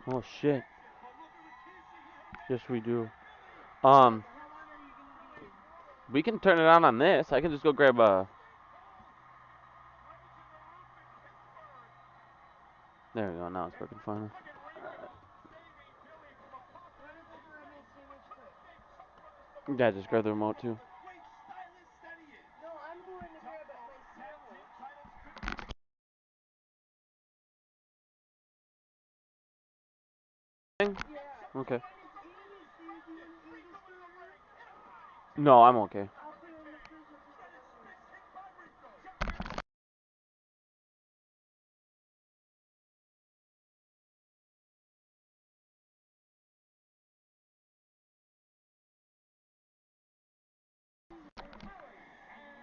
Oh shit. Yes, we do. Um, we can turn it on this. I can just go grab a. There we go. Now it's working fine. Yeah, just grab the remote too. Okay. No, I'm okay.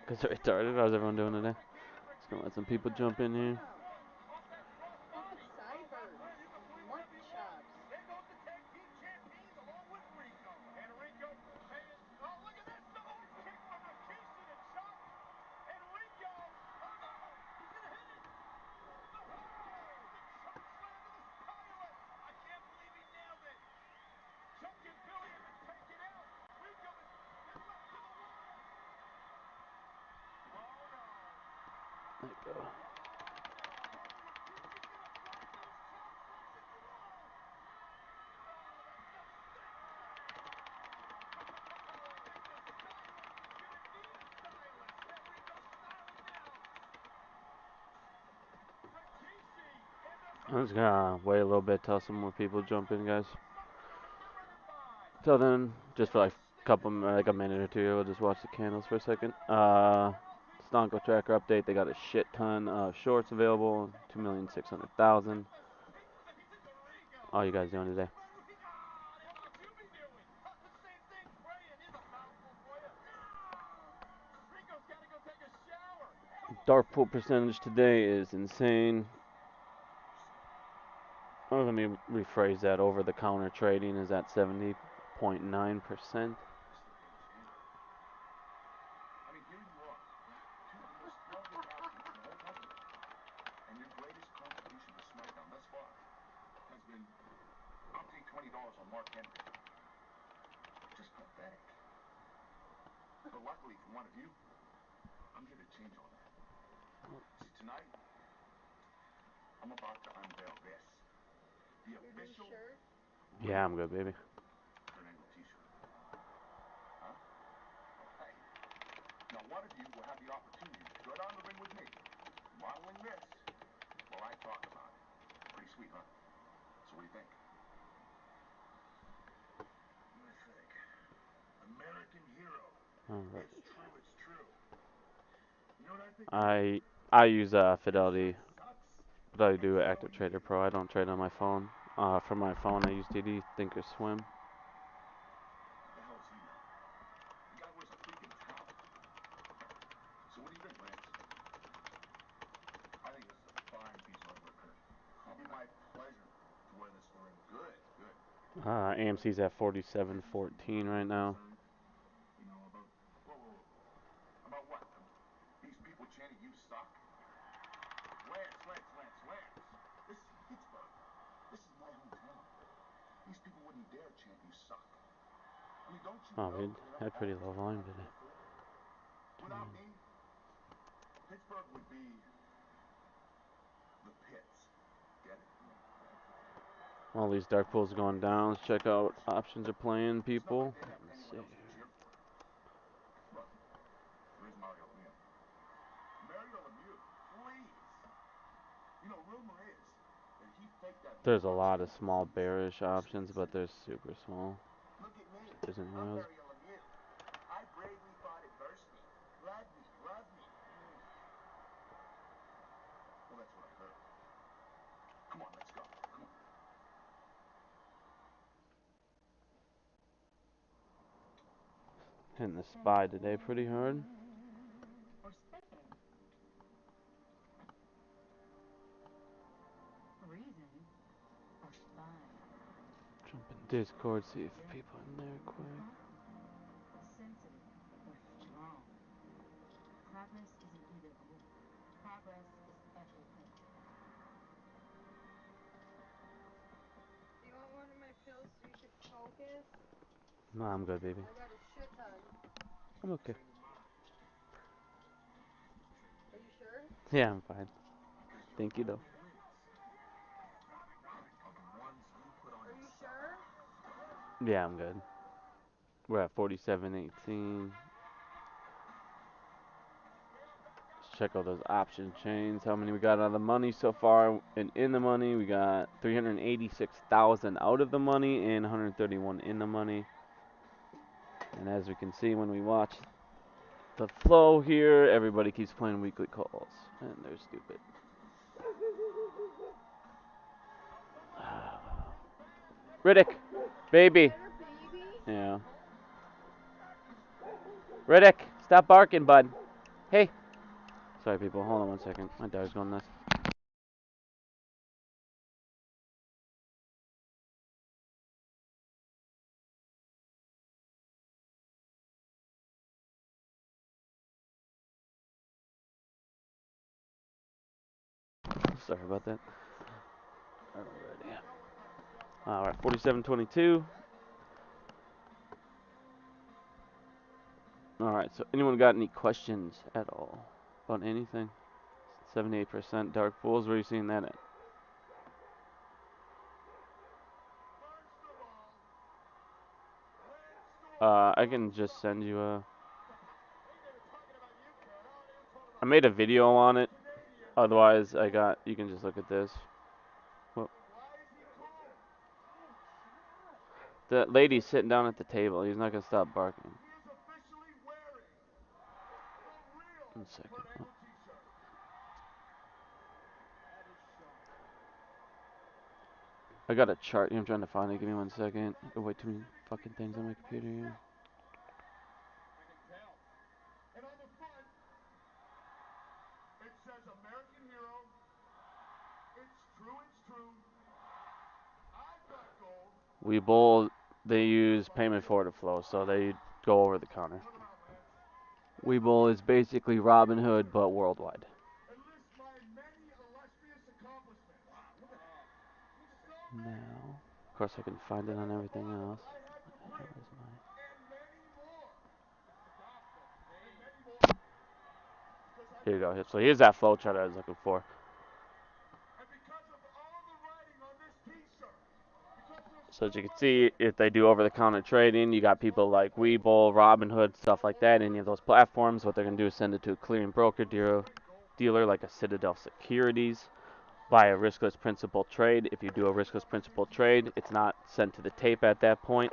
Cause they're retarded. How's everyone doing today? Just gonna let some people jump in here. There you go. I'm just gonna wait a little bit till some more people jump in, guys. So then, just for like like a minute or two, we'll just watch the candles for a second. Stonko tracker update. They got a shit ton of shorts available. 2,600,000. How you guys doing today? Dark pool percentage today is insane. Oh, let me rephrase that. Over the counter trading is at 70.9%. Yeah, I'm good, baby. All right. I use Fidelity, but I do Active Trader Pro. I don't trade on my phone. For my phone, I use TD Thinkorswim. AMC's at 47.14 right now. Oh, we had pretty low volume today. All these dark pools going down. Let's check out what options are playing, people. Let's see. There's a lot of small bearish options, but they're super small. Isn't yours? Hitting the SPY today pretty hard. Jump in Discord, see if people in there quick. No, I'm good, baby. I got a shit ton. I'm okay. Are you sure? Yeah, I'm fine. Thank you, though. Are you sure? Yeah, I'm good. We're at 47.18. Let's check out those option chains. How many we got out of the money so far? And in the money, we got 386,000 out of the money and 131 in the money. And as we can see when we watch the flow here, everybody keeps playing weekly calls. And they're stupid. Riddick, baby. Baby? Yeah. Riddick, stop barking, bud. Hey. Sorry, people. Hold on one second. My dog's going nuts. Sorry about that. Alrighty. Alright, 47.22. Alright, so anyone got any questions at all about anything? 78% dark pools. Where are you seeing that at? I can just send you a. I made a video on it. Otherwise, you can just look at this. Well, the lady's sitting down at the table. He's not going to stop barking. 1 second. Oh. I got a chart here. I'm trying to find it. Give me 1 second. Oh, wait, too many fucking things on my computer here. Webull, they use payment for order flow, so they go over the counter. Webull is basically Robinhood, but worldwide. Now, of course, I can find it on everything else. What the hell is my... Here you go. So here's that flow chart I was looking for. So as you can see, if they do over-the-counter trading, you got people like Webull, Robinhood, stuff like that. Any of those platforms, what they're going to do is send it to a clearing broker dealer like a Citadel Securities, buy a riskless principal trade. If you do a riskless principal trade, it's not sent to the tape at that point.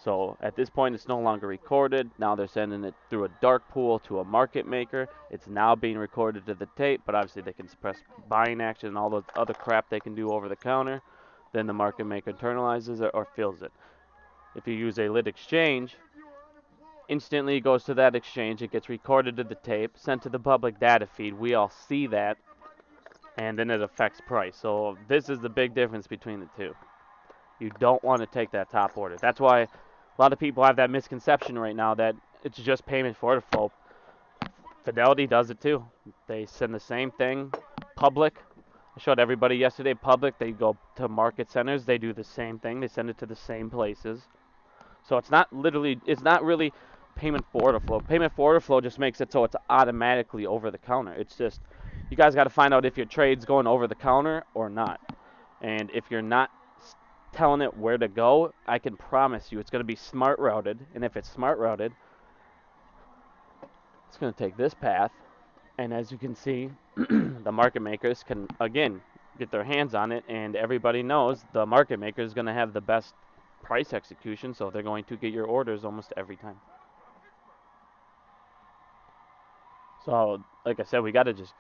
So at this point, it's no longer recorded. Now they're sending it through a dark pool to a market maker. It's now being recorded to the tape, but obviously they can suppress buying action and all the other crap they can do over the counter. Then the market maker internalizes it or fills it. If you use a lit exchange, instantly it goes to that exchange. It gets recorded to the tape, sent to the public data feed. We all see that, and then it affects price. So this is the big difference between the two. You don't want to take that top order. That's why a lot of people have that misconception right now that it's just payment for order flow. Fidelity does it too. They send the same thing. Public, I showed everybody yesterday. Public, they go to market centers. They do the same thing. They send it to the same places. So it's not really payment for order flow. Payment for order flow just makes it so it's automatically over the counter. It's just, you guys got to find out if your trade's going over the counter or not. And if you're not telling it where to go, I can promise you it's going to be smart routed. And if it's smart routed, it's going to take this path. And as you can see, the market makers can, again, get their hands on it. And everybody knows the market maker is going to have the best price execution. So they're going to get your orders almost every time. So, like I said, we got to just,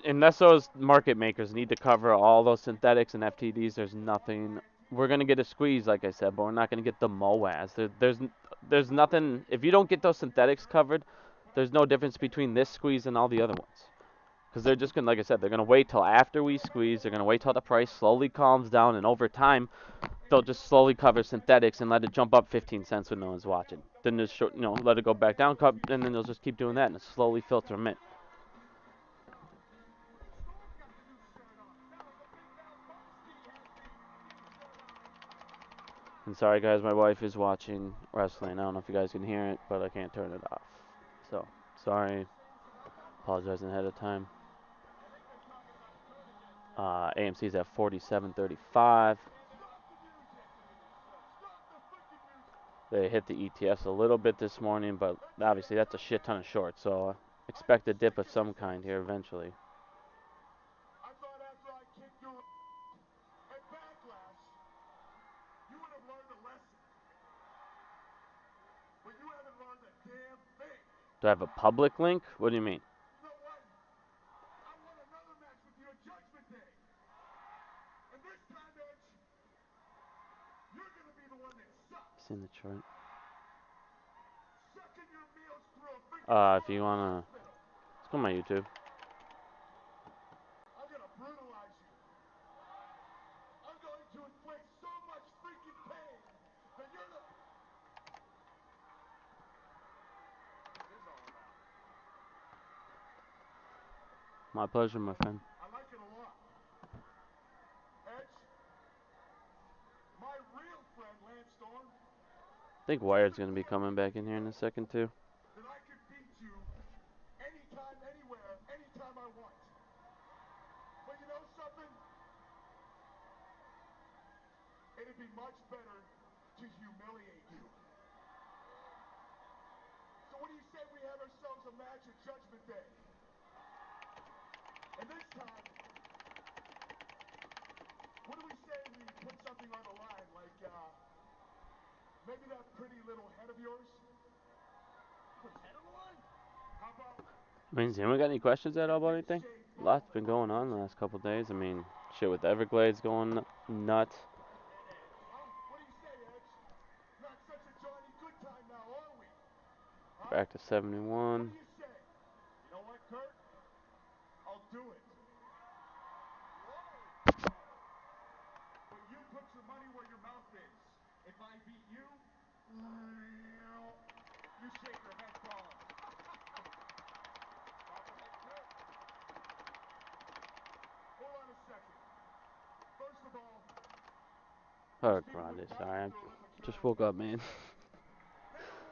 unless those market makers need to cover all those synthetics and FTDs, there's nothing. We're going to get a squeeze, like I said, but we're not going to get the MOAS. There's nothing. If you don't get those synthetics covered, there's no difference between this squeeze and all the other ones. Because they're just going to, like I said, they're going to wait till after we squeeze. They're going to wait till the price slowly calms down, and over time, they'll just slowly cover synthetics and let it jump up 15 cents when no one's watching. Then just let it go back down, and then they'll just keep doing that and slowly filter them in. And sorry guys, my wife is watching wrestling. I don't know if you guys can hear it, but I can't turn it off. So, sorry. Apologizing ahead of time. AMC's at 47.35. They hit the ETS a little bit this morning, but obviously that's a shit ton of shorts, so expect a dip of some kind here eventually. I thought after I kicked you at Backlash, you would have learned a lesson. But you haven't learned a damn thing. Do I have a public link? What do you mean? You know what? I want another match with you at Judgment Day. And this time, Edge, you're going to be the one that sucks. It's in Detroit. Sucking your meals through a freaking If you wanna, hospital. let's go on my YouTube. I'm going to brutalize you. I'm going to inflict so much freaking pain that you're the... What is all about? My pleasure, my friend. I like it a lot. Edge, my real friend Lance Storm, I think Wired's gonna be coming back in here in a second too. that I could beat you anytime, anywhere, anytime I want. But you know something? It'd be much better to humiliate you. So what do you say we have ourselves a match at Judgment Day? And this time, what do we say we put something on the line, like, maybe that pretty little head of yours? Put his head on the line? How about... I mean, has anyone got any questions at all about anything? A lot's been going on the last couple of days. I mean, shit with Everglades going nuts. Huh? What do you say, Edge? Not such a Johnny Goodtime now, are we? Huh? Back to What 71. do you say? You know what, Kurt? I'll do it. But you put your money where your mouth is. If I beat you, you shake your head wrong. Hold on a second. First of all, Oh, Grande, sorry. I just woke up, man. they don't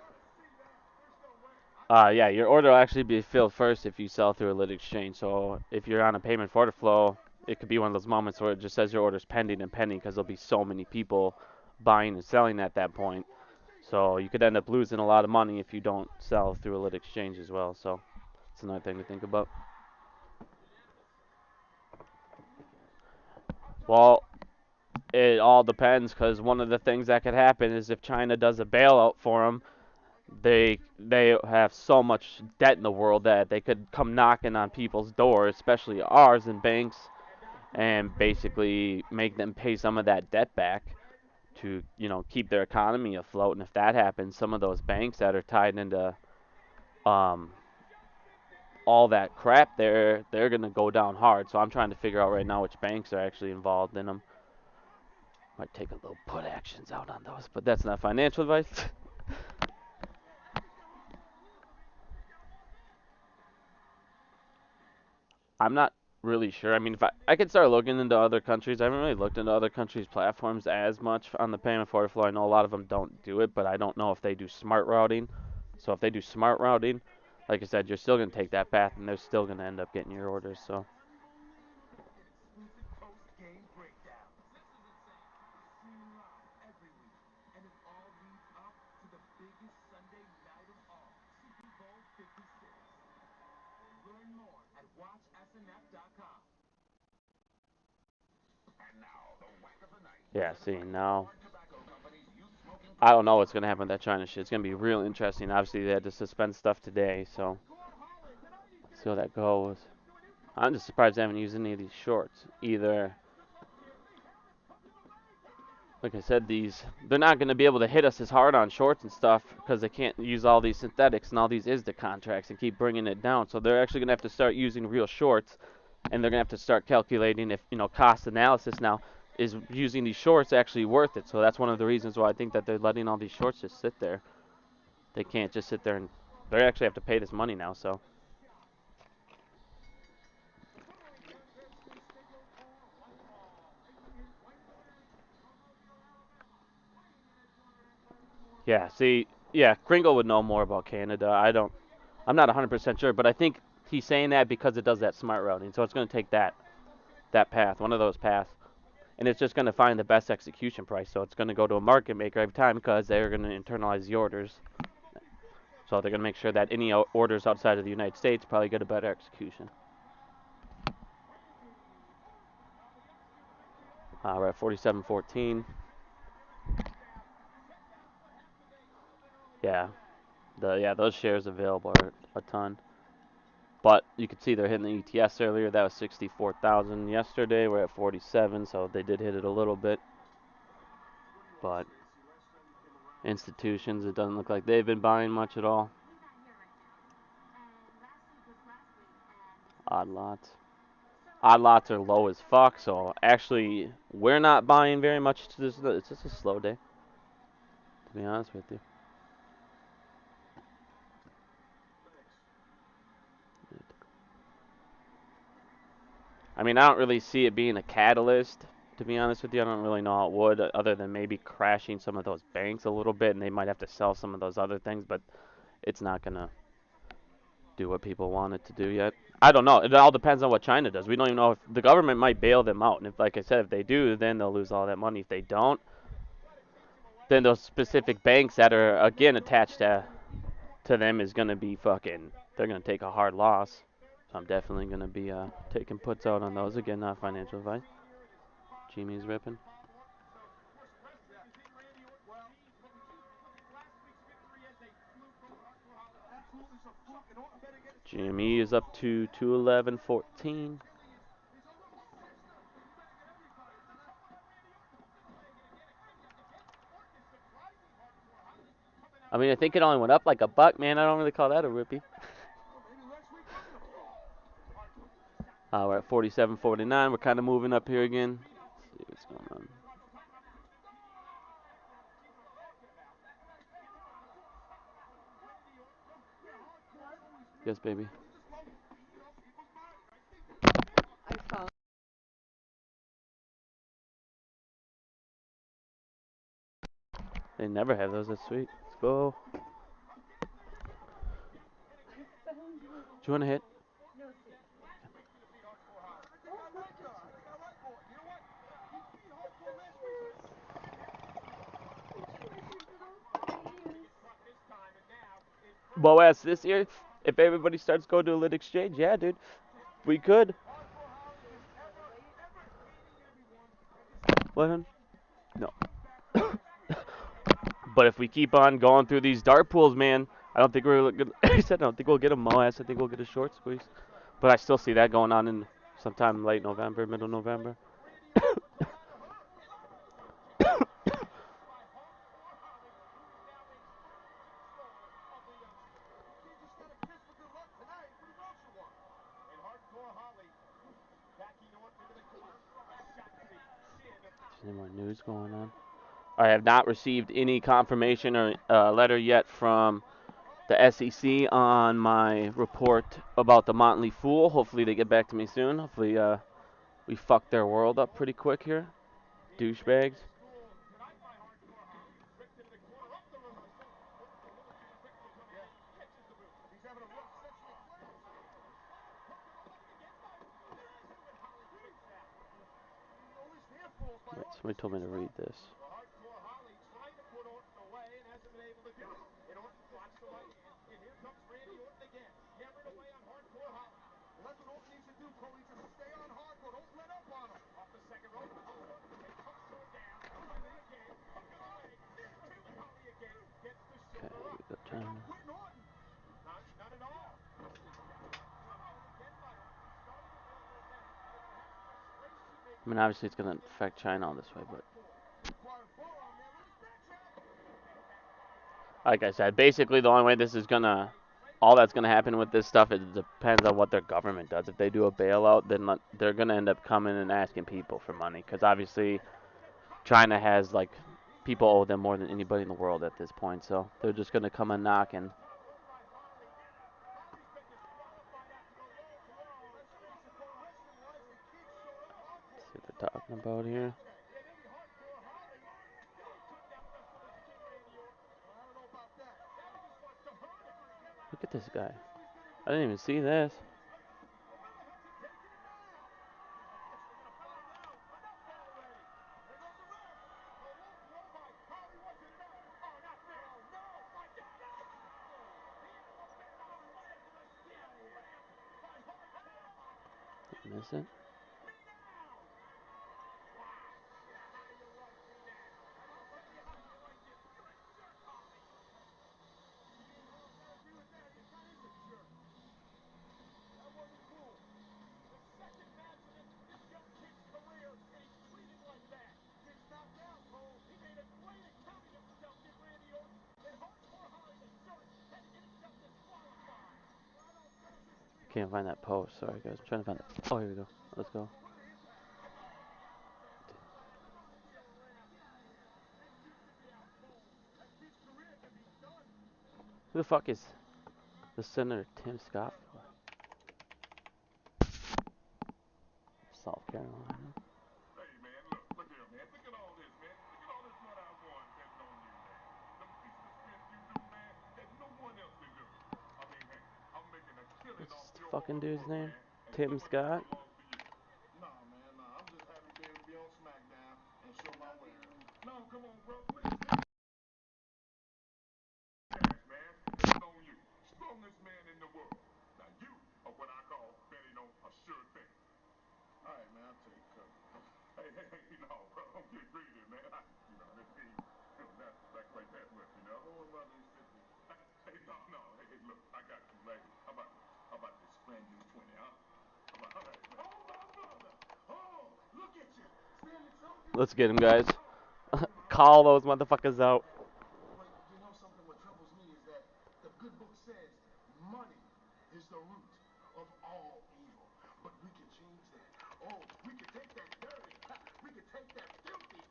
want to see that. There's no way. Yeah, your order will actually be filled first if you sell through a lit exchange. So if you're on a payment for order flow, it could be one of those moments where it just says your order's pending and pending because there'll be so many people buying and selling at that point. So you could end up losing a lot of money if you don't sell through a lit exchange as well. So it's another thing to think about. Well, it all depends because one of the things that could happen is if China does a bailout for them, they have so much debt in the world that they could come knocking on people's doors, especially ours and banks, and basically make them pay some of that debt back to keep their economy afloat. And if that happens, some of those banks that are tied into um, all that crap, they're gonna go down hard. So I'm trying to figure out right now which banks are actually involved in them. Might take a little put actions out on those, but that's not financial advice. I'm not really sure. I mean, if I could start looking into other countries. I haven't really looked into other countries' platforms as much on the payment for order flow. I know a lot of them don't do it, but I don't know if they do smart routing. So if they do smart routing, like I said, you're still going to take that path, and they're still going to end up getting your orders. So Get exclusive post-game breakdowns. This is insane. Streaming live every week. And it all leads up to the biggest Sunday night of all, Super Bowl 56. Learn more at watchsnf.com. And now, the whack of the night. yeah, see now. Tobacco company's youth smoking I don't know what's going to happen with that China shit. It's going to be real interesting. Obviously, they had to suspend stuff today, so see how that goes. I'm just surprised they haven't used any of these shorts either. Like I said, they're not going to be able to hit us as hard on shorts and stuff because they can't use all these synthetics and all these ISDA contracts and keep bringing it down. So they're actually going to have to start using real shorts, and they're going to have to start calculating if cost analysis now is using these shorts actually worth it. So that's one of the reasons why I think that they're letting all these shorts just sit there. They can't just sit there and they actually have to pay this money now. So. Yeah, see, yeah, Kringle would know more about Canada. I don't. I'm not 100% sure, but I think he's saying that because it does that smart routing. So it's going to take that path, one of those paths, and it's just going to find the best execution price. So it's going to go to a market maker every time because they're going to internalize the orders. So they're going to make sure that any orders outside of the United States probably get a better execution. We're at 47.14. Yeah, those shares available are a ton. But you can see they're hitting the ETS earlier. That was 64,000 yesterday. We're at 47, so they did hit it a little bit. But institutions, it doesn't look like they've been buying much at all. Odd lots. Odd lots are low as fuck, so actually we're not buying very much. It's just a slow day, to be honest with you. I mean, I don't really see it being a catalyst, to be honest with you. I don't really know how it would, other than maybe crashing some of those banks a little bit, and they might have to sell some of those other things, but it's not going to do what people want it to do yet. I don't know. It all depends on what China does. We don't even know if the government might bail them out. And if, like I said, if they do, then they'll lose all that money. If they don't, then those specific banks that are again attached to them is gonna be fucking. They're gonna take a hard loss. So I'm definitely gonna be taking puts out on those again. Not financial advice. Jimmy's ripping. Jimmy is up to 211.14. I mean, I think it only went up like a buck, man. I don't really call that a rippy. We're at 47.49. We're kind of moving up here again. Let's see what's going on. Yes, baby. I found. They never have those. That's sweet. Let's go. Do you want to hit? No, seriously. Boas this year, if everybody starts going to a lit exchange, yeah, dude, we could. What? No. But if we keep on going through these dart pools, man, I don't think we're good. I said I don't think we'll get a Moas. I think we'll get a short squeeze. But I still see that going on in sometime late November, middle November. Any more news going on? I have not received any confirmation or letter yet from the SEC on my report about the Motley Fool. Hopefully they get back to me soon. Hopefully we fucked their world up pretty quick here. Douchebags. Wait, somebody told me to read this. Okay, we got China. I mean, obviously it's going to affect China all this way, but like I said, basically the only way this is gonna, all that's gonna happen with this stuff, it depends on what their government does. If they do a bailout, then they're gonna end up coming and asking people for money, because obviously China has like people owe them more than anybody in the world at this point, so they're just gonna come and knock and see what they're talking about here. at this guy. I didn't even see this. Miss it? Can't find that post. Sorry, guys. I'm trying to find it. Oh, here we go. Let's go. Who the fuck is the Senator Tim Scott for? South Carolina. Hey man, look here, man. Look at all this, man. Look at all this money I won betting on you, man. Them pieces of spins you do, man, that no one else can do. I mean, hey, I'm making a killing What's off the your fucking hard dude's work, name? man. And Tim some of that Scott? belongs to you. Nah, man, nah. I'm just happy to be able to be on SmackDown and show my wares. No, come on, bro. Please. Man, it's on you. Strongest man in the world. Now you are what I call betting on a sure thing. All right, man, I'll take a couple. Hey, no, bro, don't get greedy, man. I didn't mean not quite that much, you know. What about these 50? Hey, no. Hey, look, I got you, like, how about this brand new 20, huh? All right, man. Oh, my brother. Oh, look at you. Standing so good. Let's get him, guys. Call those motherfuckers out. But you know something, what troubles me is that the good book says money is the root of all evil. But we can change that. Oh, we can take that dirty, we can take that filthy,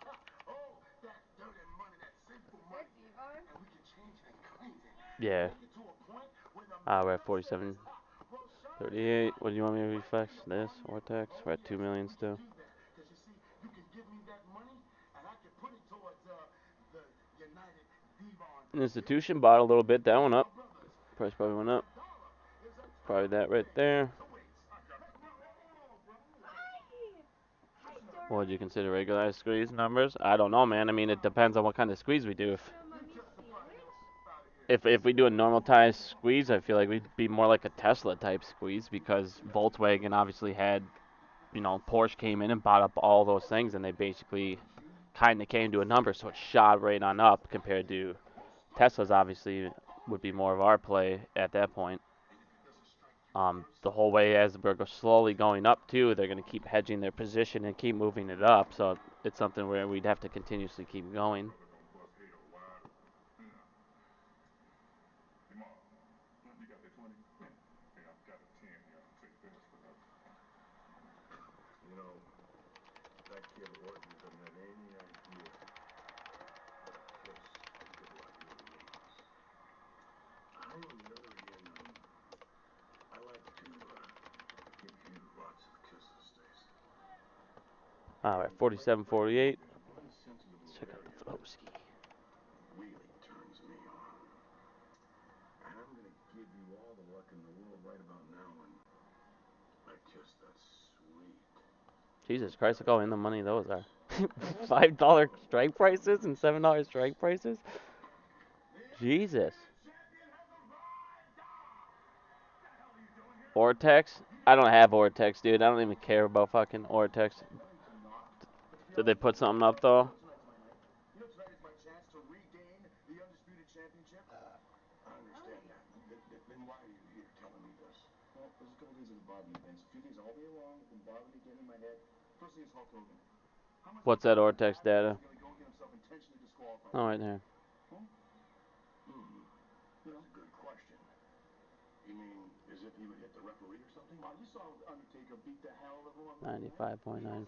oh, that dirty money, that sinful money, and we can change it and cleanse it. Yeah. Make it to a point where the We're at mirror says, 47. 38. What do you want me to reflex? This or text? We're at 2 million still. because you see, you can give me that money, and I can put it towards the United Devon. Institution bought a little bit. That went up. Price probably went up. Probably that right there. What would you consider regularized squeeze numbers? I don't know, man. I mean, it depends on what kind of squeeze we do. If we do a normalized squeeze, I feel like we'd be more like a Tesla type squeeze because Volkswagen obviously had, Porsche came in and bought up all those things, and they basically kind of came to a number, so it shot right on up compared to Tesla's. Obviously would be more of our play at that point. The whole way as we're slowly going up too, they're going to keep hedging their position and keep moving it up. So it's something where we'd have to continuously keep going. You got that 20? Hey, I've got a 10 here. I'll take that for that. You know, that kid Orton doesn't have any idea what a kiss a kid like me means. I, on the other hand, I like to give you lots of kisses, Stacy. All right, 47-48. One sensitive little Check out area the Flowski. really turns me on. And I'm going to give you all the luck in the world right about now when I kiss that sweet. Jesus Christ, look how in the money those are. $5 strike prices and $7 strike prices? Jesus. Ortex? I don't have Ortex, dude. I don't even care about fucking Ortex. Did they put something up, though? You know, tonight is my chance to regain the Undisputed Championship. I understand that. Then why are you here telling me this? Well, there's a couple things that bother me, Vince. A few things all day long have been bothering me, getting in my head. First thing is Hulk Hogan. How much What's that Ortex data? going to go get himself intentionally disqualified? Oh, right there. That's a good question. You mean as if he would hit the referee or something? Well, you saw Undertaker beat the hell out of him on Monday night.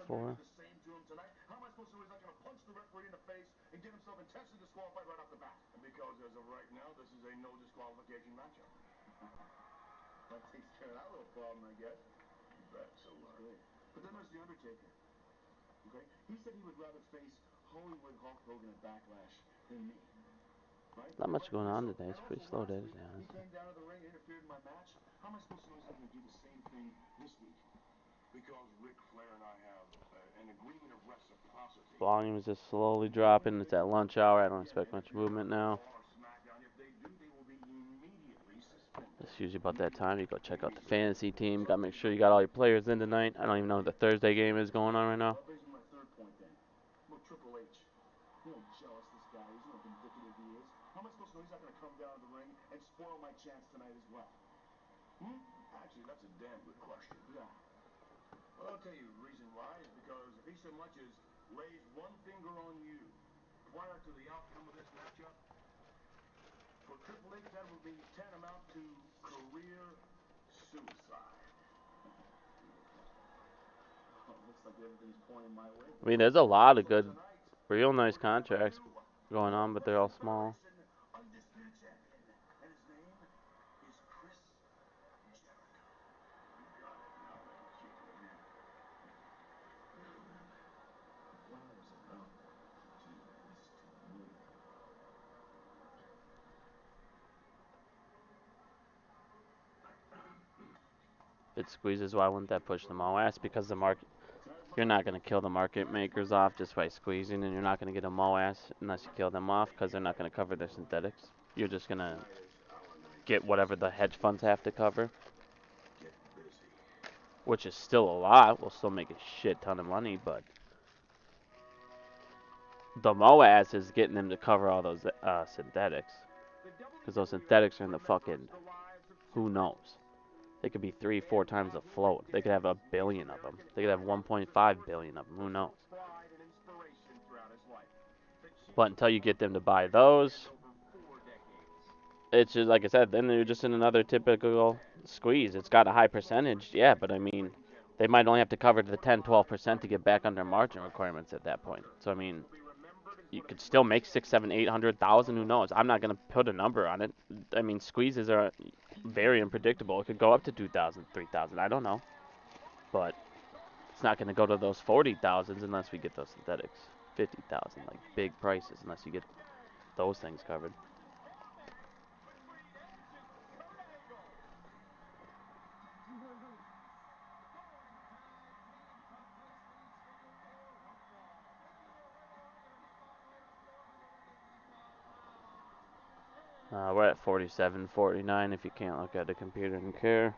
95.94. The same to him tonight. How am I supposed to know he's not going to punch the referee in the face and get himself intentionally disqualified right off the bat? Because as of right now, this is a no disqualification matchup. That takes care of that little problem, I guess. You bet. So great. But then there's the Undertaker. Okay, he said he would rather face Hollywood Hulk Hogan at Backlash than me. right? Not much going on So today. that It's was pretty it slow last day week. today, He honestly. came down to the ring and interfered in my match. How am I supposed to know he's not going to do the same thing this week? Because Ric Flair and I have an agreement of reciprocity. Volume is just slowly Now, dropping. if It's they at do lunch hour. I don't again expect much interfere movement on now. Raw or SmackDown, if they do, they will be immediately suspended. It's usually about that time. You go check out the Immediately. fantasy team. So Got to make sure you got all your players in tonight. I don't even know what the Thursday game is going on right now. well, that brings me to my third point then. Well, Triple H. You know how jealous this guy is. You know how vindictive he is. How am I supposed to know he's not going to come down to the ring and spoil my chance tonight as well? Hmm? Actually, that's a damn good question. Yeah. Well, I'll tell you the reason why is because if he so much as lays one finger on you prior to the outcome of this matchup, for Triple H, that would be tantamount to career suicide. Oh, looks like everything's pointing my way, I mean, boys. there's a lot of So good, tonight, real nice we're gonna have a contracts new going on, World but they're all Wrestling small. Federation undisputed champion, and his name is Chris Jericho. You got it. Now then, children. What is about to destiny? If it squeezes, why wouldn't that push them all? That's because the market. Tonight's You're my not going to kill the market tonight's my makers off just by squeezing, and you're not going to get a MOAS unless you kill them off because they're not going to cover their synthetics. You're just going to tonight is our night, get whatever the hedge funds have to cover, get busy. which is still a lot. We'll still make a shit ton of money, but the MOAS is getting them to cover all those synthetics because those synthetics are in the fucking who knows. They could be 3, 4 times afloat. They could have 1 billion of them. They could have 1.5 billion of them. Who knows? But until you get them to buy those, it's just like I said. Then they're just in another typical squeeze. It's got a high percentage, yeah, but I mean, they might only have to cover the 10, 12% to get back under margin requirements at that point. So I mean, you could still make 6, 7, 800,000. Who knows? I'm not gonna put a number on it. I mean, squeezes are very unpredictable. It could go up to 2,000, 3,000. I don't know, but it's not gonna go to those 40,000s unless we get those synthetics. 50,000, like big prices, unless you get those things covered. We're at 47, 49 if you can't look at the computer and care.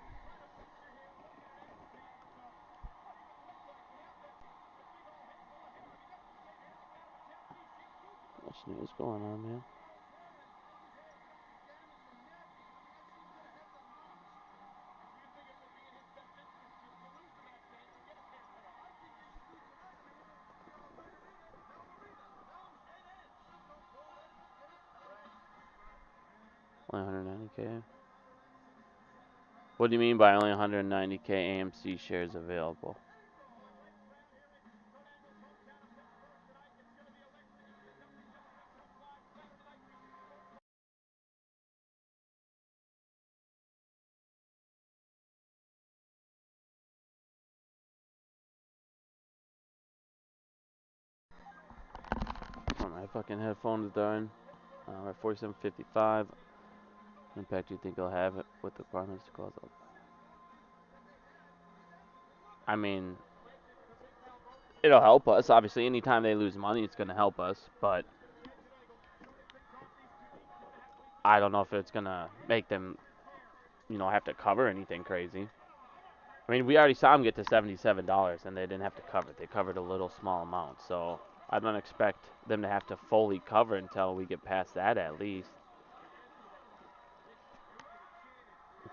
Much news going on, man. Only 190K. What do you mean by only 190K AMC shares available? Oh, my fucking headphones done. We're at 47.55. Impact, do you think they'll have it with the requirements to close up? I mean, it'll help us. Obviously, anytime they lose money, it's going to help us. But I don't know if it's going to make them, have to cover anything crazy. I mean, we already saw them get to $77, and they didn't have to cover it. They covered a little small amount. So I don't expect them to have to fully cover until we get past that at least.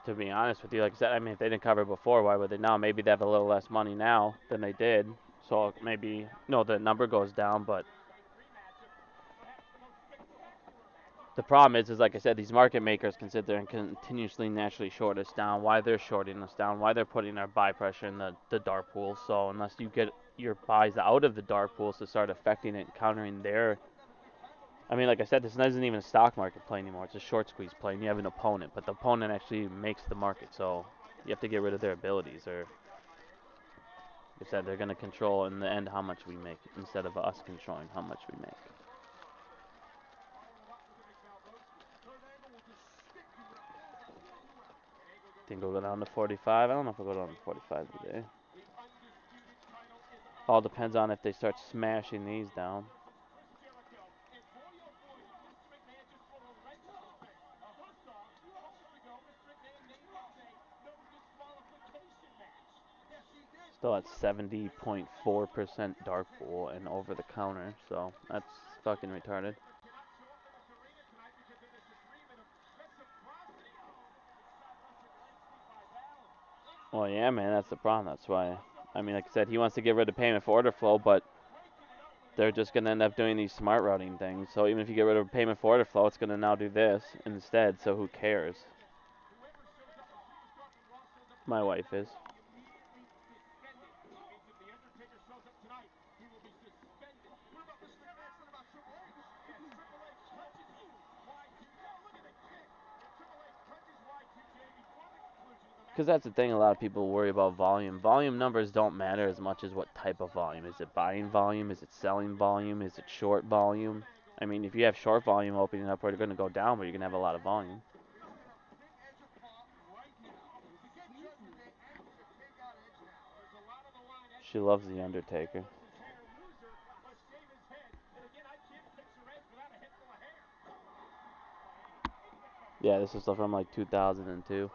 To be honest with you, like I said, I mean, if they didn't cover before, why would they now? Maybe they have a little less money now than they did. So maybe, the number goes down, but the problem is like I said, these market makers can sit there and continuously naturally short us down. Why they're shorting us down? Why they're putting our buy pressure in the dark pool? So unless you get your buys out of the dark pools to start affecting it and countering their, I mean, like I said, this isn't even a stock market play anymore. It's a short squeeze play, and you have an opponent, but the opponent actually makes the market. So you have to get rid of their abilities, or like I said, they're going to control in the end how much we make instead of us controlling how much we make. Think we'll go down to 45. I don't know if we'll go down to 45 today. All depends on if they start smashing these down. Still at 70.4% dark pool and over the counter, so that's fucking retarded. Well, yeah, man, that's the problem. That's why. I mean, like I said, he wants to get rid of payment for order flow, but they're just going to end up doing these smart routing things. So even if you get rid of payment for order flow, it's going to now do this instead, so who cares? My wife is. Because that's the thing, a lot of people worry about volume. Volume numbers don't matter as much as what type of volume. Is it buying volume? Is it selling volume? Is it short volume? I mean, if you have short volume opening up, we're going to go down, but you're going to have a lot of volume. She loves The Undertaker. Yeah, this is stuff from like 2002.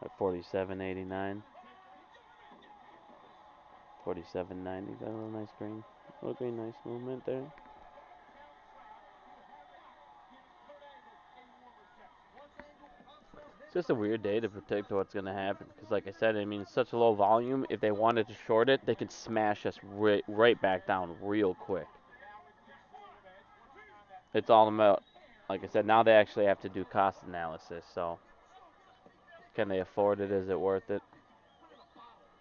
At 47.89. 47.90. Got a little nice green. A little green, nice movement there. It's just a weird day to predict what's going to happen. Because, like I said, I mean, it's such a low volume. If they wanted to short it, they could smash us right back down real quick. It's all about, like I said, now they actually have to do cost analysis. So, can they afford it? Is it worth it?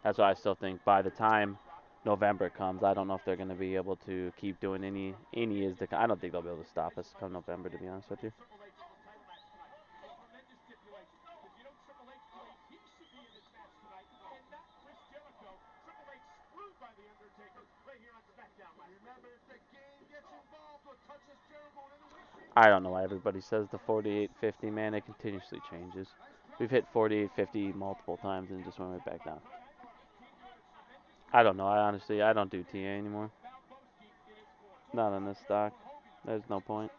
That's why I still think by the time November comes, I don't know if they're going to be able to keep doing any is the. I don't think they'll be able to stop us come November, to be honest with you. I don't know why everybody says the 48.50, man. It continuously changes. We've hit 48.50 multiple times and just went right back down. I don't know. I don't do TA anymore. Not on this stock. There's no point.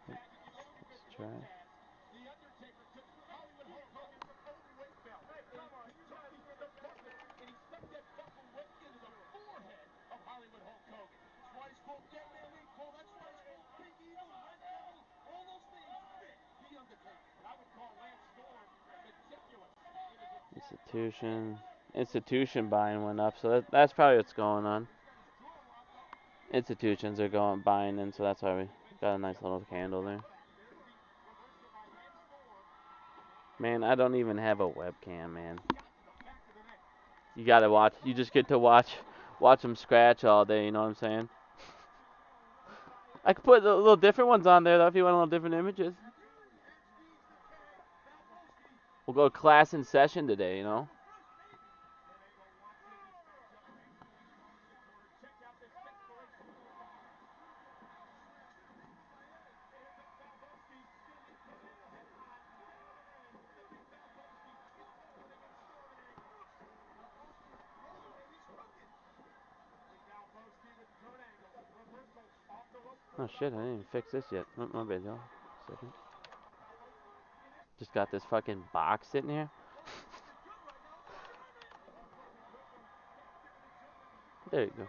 Let's try. Institution buying went up, so that's probably what's going on. Institutions are going buying in, so that's why we got a nice little candle there. Man, I don't even have a webcam, man. You gotta watch. You just get to watch them scratch all day. You know what I'm saying? I could put a little different ones on there though if you want a little different images. We'll go class in session today. You know. Oh shit! I didn't even fix this yet. Oh, my bad, y'all. Second. Just got this fucking box sitting here. There you go.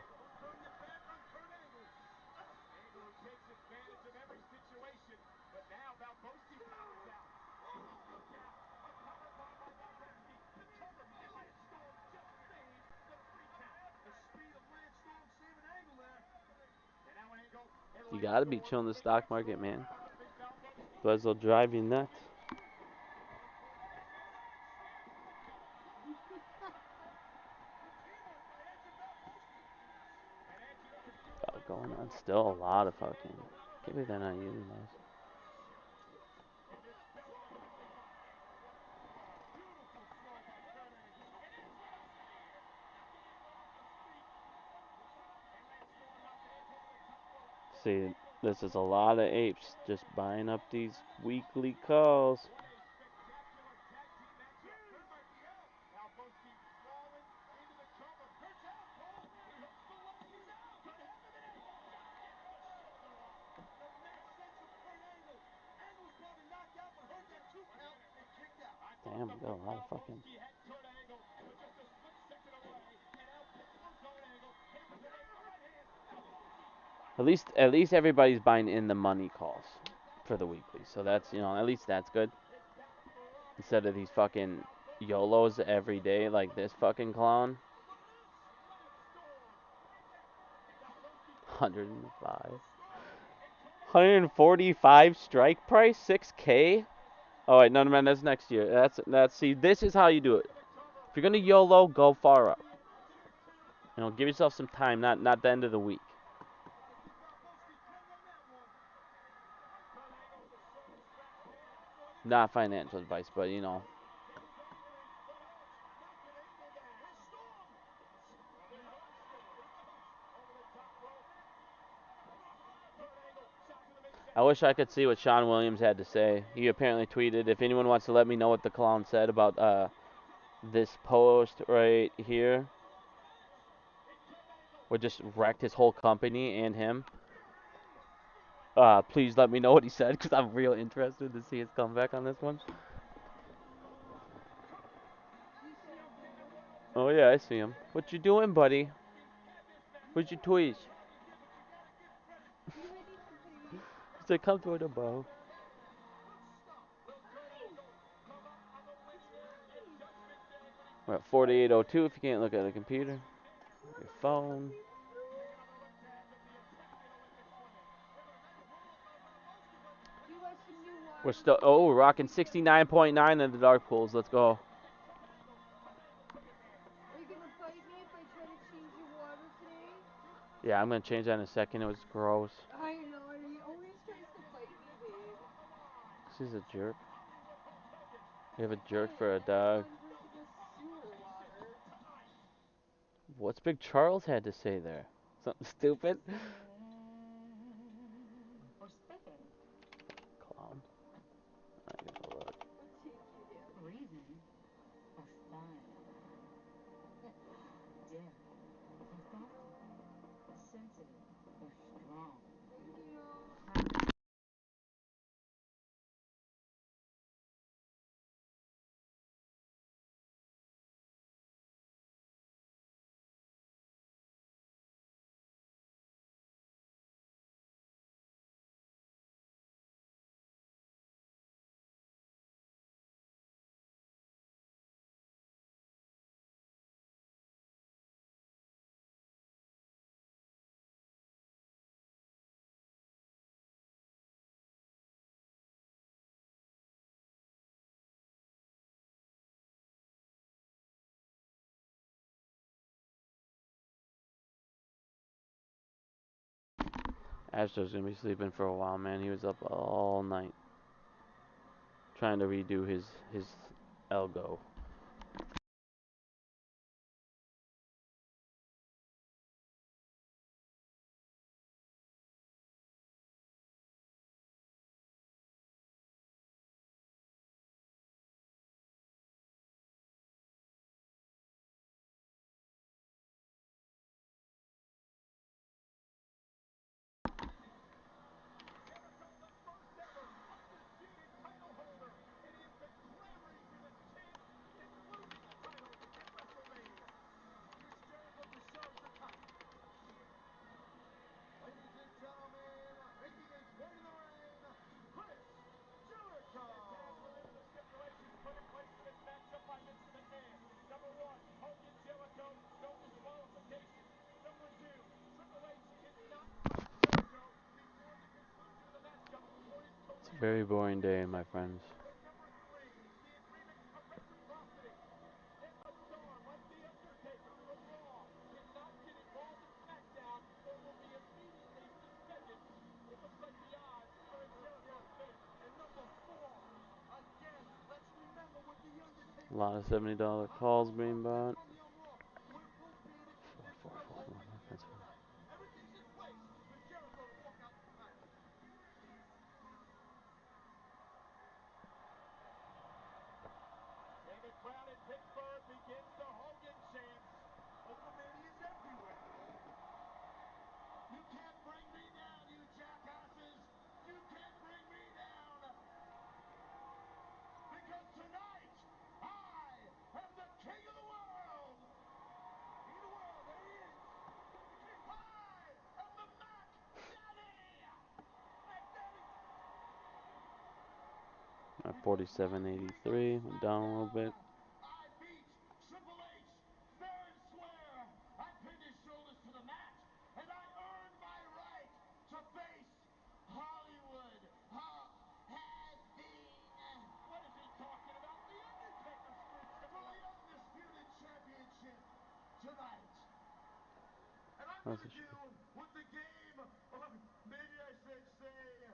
You gotta be chilling the stock market, man. Otherwise, they'll drive you nuts. going on. Still a lot of fucking. Can't believe they're not using those. See, this is a lot of apes just buying up these weekly calls. Damn, we got a lot of fucking. At least everybody's buying in the money calls for the weekly. So that's at least that's good. Instead of these fucking YOLOs every day like this fucking clown. 105. 145 strike price, 6K. Oh wait, no, man, that's next year. That's see, this is how you do it. If you're gonna YOLO, go far up. Give yourself some time, not the end of the week. Not financial advice, but I wish I could see what Sean Williams had to say. He apparently tweeted, if anyone wants to let me know what the clown said about this post right here, would just wrecked his whole company and him. Please let me know what he said, because I'm real interested to see his comeback on this one. Oh yeah, I see him. What you doing, buddy? Where's your toys? You ready to play? He said, come to the bow. We're at 4802 if you can't look at a computer. Your phone. Do you watch the new We're water still, oh, we're series? rocking 69.9 in the dark pools. Let's go. Are you gonna fight me if I try to change your water today? Yeah, I'm going to change that in a second. It was gross. I know, and he always tries to fight me, babe. She's a jerk. You have a jerk Hey, for a my dog. son drinking the sewer water. What's Big Charles had to say there? Something stupid? Clown. Alright, give it a look. What change you, Daddy? Yeah. Astro's going to be sleeping for a while, man. He was up all night trying to redo his algo. It's a very boring day, my friends. A lot of $70 calls being bought. 4441. That's fine. Everything's in place for Jericho to walk out the title. And the crowd in Pittsburgh begins the Hogan chants. Hulkamania's everywhere. You can't bring me down, you jackasses. You can't bring me down. Because tonight, I am the king of the world. King of the world, there he is. I am the Mac Daddy. Mac Daddy. At 47.83, went down a little bit. I beat Triple H fair and square. I pinned his shoulders to the mat, and I earned my right to face Hollywood. Has been. What is he talking about? The Undertaker screwed Triple H. For the Undisputed Championship tonight. And I'm That's going a to do what the game, or maybe I should say,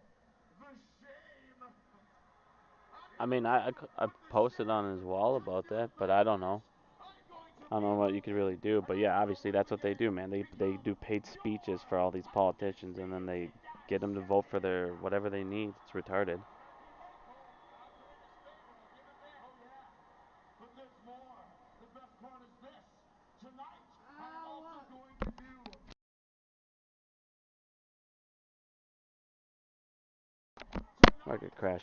the shame. I mean, I posted on his wall about that, but I don't know. I don't know what you could really do, but yeah, obviously that's what they do, man. They do paid speeches for all these politicians, and then they get them to vote for their whatever they need. It's retarded. But there's more. The best part is this. Tonight, I am also Ow. going to do. Market crash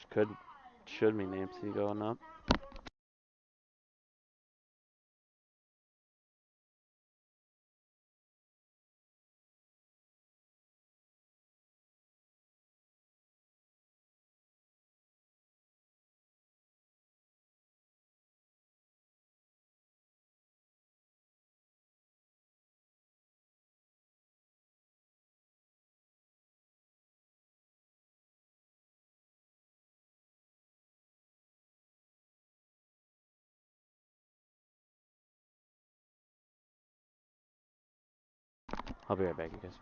should mean AMC going up. I'll be right back, you guys.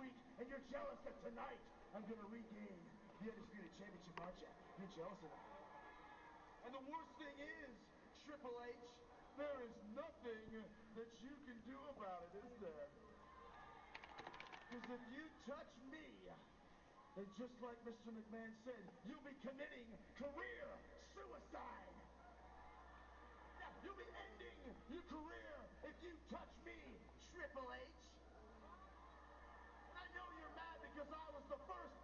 week, and you're jealous that tonight I'm going to regain the Undisputed Championship, aren't you? You're jealous of that. And the worst thing is, Triple H, there is nothing that you can do about it, is there? Because if you touch me, then just like Mr. McMahon said, you'll be committing career suicide. Yeah, you'll be ending your career if you touch me, Triple H. And I know you're mad because I was the first